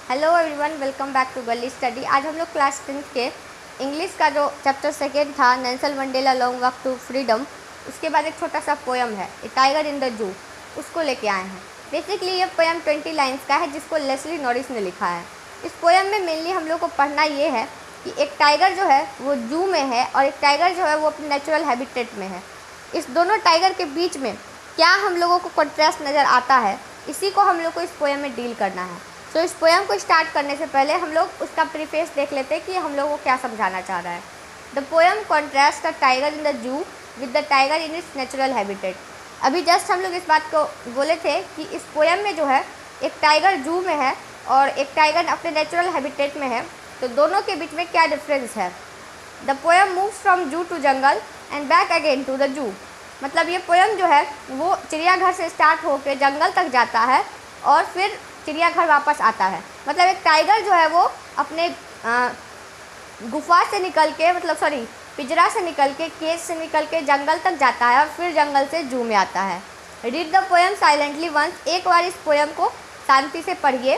Hello everyone, welcome back to Gali study. आज हम लोग क्लास 10th के इंग्लिश का जो चैप्टर सेकेंड था, Nelson Mandela long walk to freedom, उसके बाद एक छोटा सा पोएम है ए टाइगर इन द जू, उसको लेके आए हैं। बेसिकली ये पोएम 20 लाइन्स का है जिसको लेस्ली नॉरिस ने लिखा है। इस पोएम में मेनली हम लोग को पढ़ना ये है कि एक टाइगर जो है वो जू में है और एक टाइगर जो है वो अपने नेचुरल हैबिटेट में है। इस दोनों टाइगर के बीच में क्या हम लोगों को कॉन्ट्रास्ट नज़र आता है, इसी को हम लोग को इस पोएम में डील करना है। तो इस पोएम को स्टार्ट करने से पहले हम लोग उसका प्रीफेस देख लेते हैं कि हम लोग को क्या समझाना चाह रहा है। The poem contrast the tiger in the जू with the tiger in its natural habitat. अभी जस्ट हम लोग इस बात को बोले थे कि इस पोएम में जो है एक टाइगर जू में है और एक टाइगर अपने नेचुरल हैबिटेट में है, तो दोनों के बीच में क्या डिफरेंस है। The poem moves from zoo to jungle and back again to the zoo. मतलब ये पोएम जो है वो चिड़ियाघर से स्टार्ट होकर जंगल तक जाता है और फिर चिड़ियाघर वापस आता है। मतलब एक टाइगर जो है वो अपने गुफा से निकल के पिंजरा से निकल के, केज से निकल के जंगल तक जाता है और फिर जंगल से जू में आता है। Read the poem silently once. एक बार इस पोएम को शांति से पढ़िए।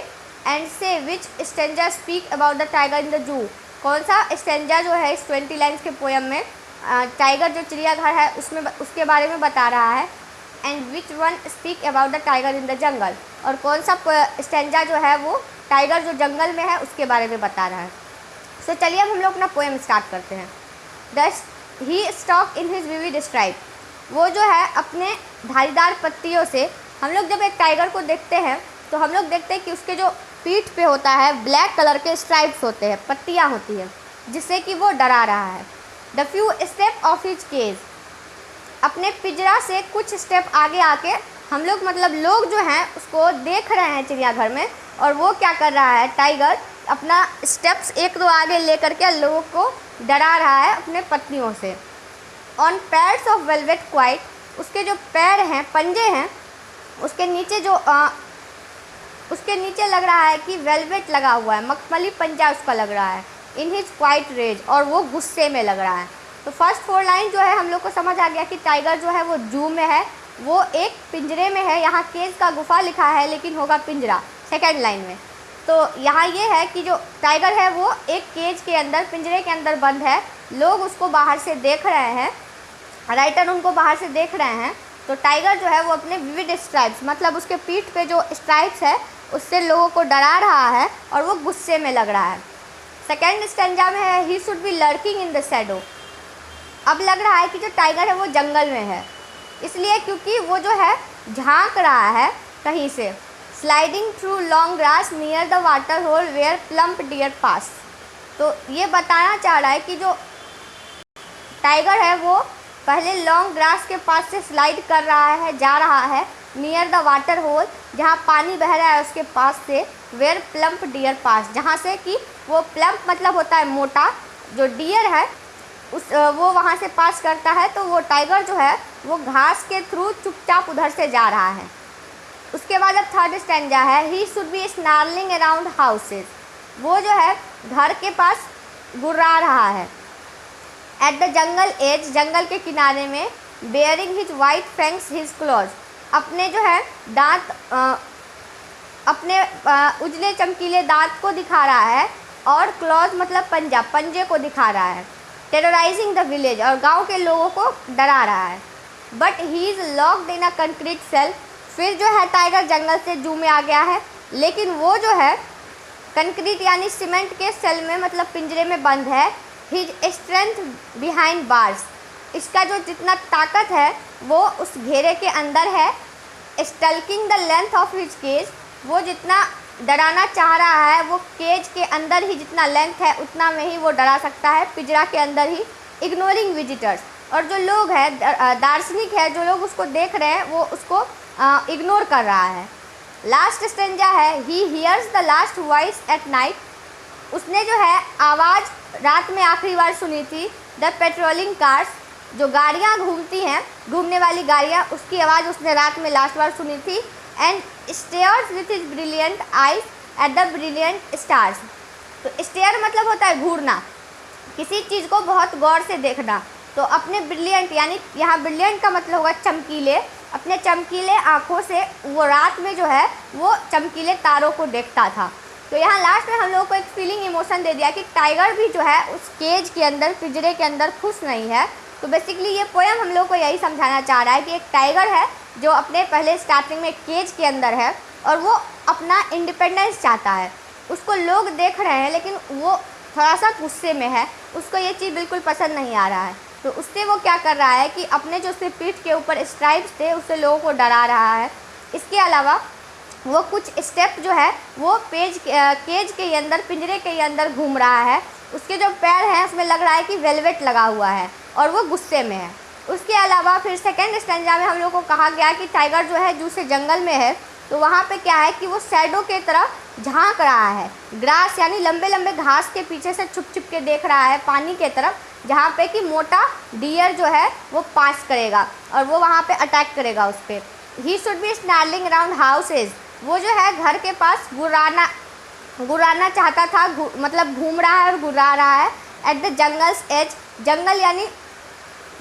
And say which stanza speak about the tiger in the zoo. कौन सा स्टेंजा जो है इस 20 लाइन्स के पोएम में टाइगर जो चिड़ियाघर है उसमें उसके बारे में बता रहा है। And which one speak about the tiger in the jungle. और कौन सा स्टेंजा जो है वो टाइगर जो जंगल में है उसके बारे में बता रहा है। सो चलिए अब हम लोग अपना पोएम स्टार्ट करते हैं। दस he stalk in his vivid stripe. वो जो है अपने धारीदार पत्तियों से, हम लोग जब एक टाइगर को देखते हैं तो हम लोग देखते हैं कि उसके जो पीठ पे होता है ब्लैक कलर के स्ट्राइप्स होते हैं, पत्तियाँ होती हैं, जिससे कि वो डरा रहा है। The few step of his cage. अपने पिंजरा से कुछ स्टेप आगे आके हम लोग लोग जो हैं उसको देख रहे हैं चिड़ियाघर में, और वो क्या कर रहा है, टाइगर अपना स्टेप्स एक दो आगे लेकर के लोगों को डरा रहा है अपने पत्नियों से। On pads of velvet quite. उसके जो पैर हैं, पंजे हैं, उसके नीचे लग रहा है कि वेलवेट लगा हुआ है, मखमली पंजा उसका लग रहा है। In his quiet rage. और वो गुस्से में लग रहा है। तो फर्स्ट 4 लाइन जो है हम लोग को समझ आ गया कि टाइगर जो है वो जू में है, वो एक पिंजरे में है। यहाँ केज का गुफा लिखा है लेकिन होगा पिंजरा सेकेंड लाइन में। तो यहाँ ये है कि जो टाइगर है वो एक केज के अंदर, पिंजरे के अंदर बंद है। लोग उसको बाहर से देख रहे हैं, राइटर उनको बाहर से देख रहे हैं। तो टाइगर जो है वो अपने विविड स्ट्राइप्स, मतलब उसके पीठ पे जो स्ट्राइप्स है उससे लोगों को डरा रहा है और वो गुस्से में लग रहा है। सेकेंड स्टेंजा में है ही should B lurking in the shadow. अब लग रहा है कि जो टाइगर है वो जंगल में है, इसलिए क्योंकि वो जो है झांक रहा है कहीं से। Sliding through long grass near the water hole where plump deer pass. तो ये बताना चाह रहा है कि जो टाइगर है वो पहले लॉन्ग ग्रास के पास से स्लाइड कर रहा है, जा रहा है नियर द वाटर होल, जहाँ पानी बह रहा है उसके पास से, वेयर प्लम्प डियर पास, जहाँ से कि वो प्लम्प मतलब होता है मोटा, जो डियर है वो वहाँ से पास करता है। तो वो टाइगर जो है वो घास के थ्रू चुपचाप उधर से जा रहा है। उसके बाद अब थर्ड स्टैंजा है ही should B snarling around houses. वो जो है घर के पास गुर्रा रहा है। एट द जंगल एज, जंगल के किनारे में, bearing his white fangs his clause. अपने जो है दांत, अपने उजले चमकीले दांत को दिखा रहा है, और क्लॉज मतलब पंजा, पंजे को दिखा रहा है। टेरराइजिंग द विलेज, और गांव के लोगों को डरा रहा है। But he is locked in a concrete cell. फिर जो है टाइगर जंगल से जू में आ गया है, लेकिन वो जो है कंक्रीट यानी सीमेंट के सेल में, मतलब पिंजरे में बंद है। His strength behind bars. इसका जो जितना ताकत है वो उस घेरे के अंदर है। Stalking the length of his cage. वो जितना डराना चाह रहा है वो केज के अंदर ही जितना लेंथ है उतना में ही वो डरा सकता है, पिंजरा के अंदर ही। Ignoring visitors. और जो लोग हैं, दार्शनिक है, जो लोग उसको देख रहे हैं वो उसको इग्नोर कर रहा है। लास्ट स्टेंजा है he hears the last voice at night. उसने जो है आवाज़ रात में आखिरी बार सुनी थी। द पेट्रोलिंग कार्स, जो गाड़ियाँ घूमती हैं, घूमने वाली गाड़ियाँ, उसकी आवाज़ उसने रात में लास्ट बार सुनी थी। And stairs with his brilliant eyes at the brilliant stars. तो स्टेयर मतलब होता है घूरना, किसी चीज़ को बहुत गौर से देखना। तो अपने ब्रिलियंट, यानी यहाँ ब्रिलियंट का मतलब होगा चमकीले, अपने चमकीले आँखों से वो रात में जो है वो चमकीले तारों को देखता था। तो यहाँ लास्ट में हम लोग को एक फीलिंग इमोशन दे दिया कि टाइगर भी जो है उस केज के अंदर, पिंजरे के अंदर खुश नहीं है। तो बेसिकली ये पोएम हम लोग को यही समझाना चाह रहा है कि एक टाइगर है जो अपने पहले स्टार्टिंग में केज के अंदर है और वो अपना इंडिपेंडेंस चाहता है। उसको लोग देख रहे हैं लेकिन वो थोड़ा सा गुस्से में है, उसको ये चीज़ बिल्कुल पसंद नहीं आ रहा है। तो उससे वो क्या कर रहा है कि अपने जो उसके पीठ के ऊपर स्ट्राइप्स थे उससे लोगों को डरा रहा है। इसके अलावा वो कुछ स्टेप जो है वो केज के अंदर, पिंजरे के अंदर घूम रहा है। उसके जो पैर हैं उसमें लग रहा है कि वेलवेट लगा हुआ है और वो गुस्से में है। उसके अलावा फिर सेकेंड स्टैंजा में हम लोग को कहा गया कि टाइगर जो है जू से जंगल में है, तो वहाँ पे क्या है कि वो शैडो के तरफ झांक रहा है। ग्रास यानी लंबे लंबे घास के पीछे से छुप छुप के देख रहा है पानी के तरफ, जहाँ पे कि मोटा डियर जो है वो पास करेगा और वो वहाँ पे अटैक करेगा उस पर। He should be snarling around houses, वो जो है घर के पास गुर्राना चाहता था, मतलब घूम रहा है और गुर्रा रहा है। एट द जंगल्स एज, जंगल यानी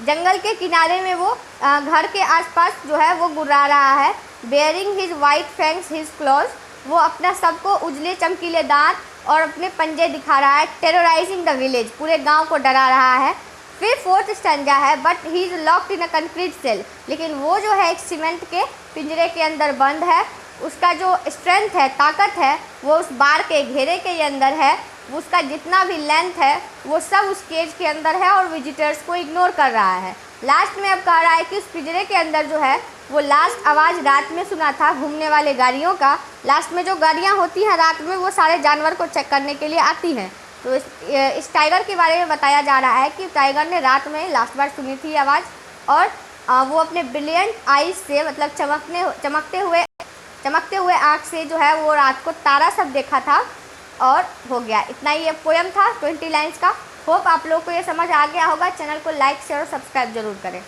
जंगल के किनारे में वो घर के आसपास जो है वो गुर्रा रहा है। Bearing his white fangs his clause, वो अपना सबको उजले चमकीले दांत और अपने पंजे दिखा रहा है। टेरराइजिंग द विलेज, पूरे गांव को डरा रहा है। फिर फोर्थ स्टैंजा है, but he is locked in a concrete cell, लेकिन वो जो है एक सीमेंट के पिंजरे के अंदर बंद है। उसका जो स्ट्रेंथ है, ताकत है, वो उस बार के घेरे के अंदर है। उसका जितना भी लेंथ है वो सब उस केज के अंदर है और विजिटर्स को इग्नोर कर रहा है। लास्ट में अब कह रहा है कि उस पिंजरे के अंदर जो है वो लास्ट आवाज़ रात में सुना था घूमने वाले गाड़ियों का। लास्ट में जो गाड़ियाँ होती हैं रात में वो सारे जानवर को चेक करने के लिए आती हैं। तो इस टाइगर के बारे में बताया जा रहा है कि टाइगर ने रात में लास्ट बार सुनी थी आवाज़ और वो अपने ब्रिलियंट आइज से, मतलब चमकते हुए आँख से जो है वो रात को तारा सब देखा था और हो गया। इतना ही ये पोएम था 20 लाइन्स का। होप आप लोग को ये समझ आ गया होगा। चैनल को लाइक, शेयर और सब्सक्राइब जरूर करें।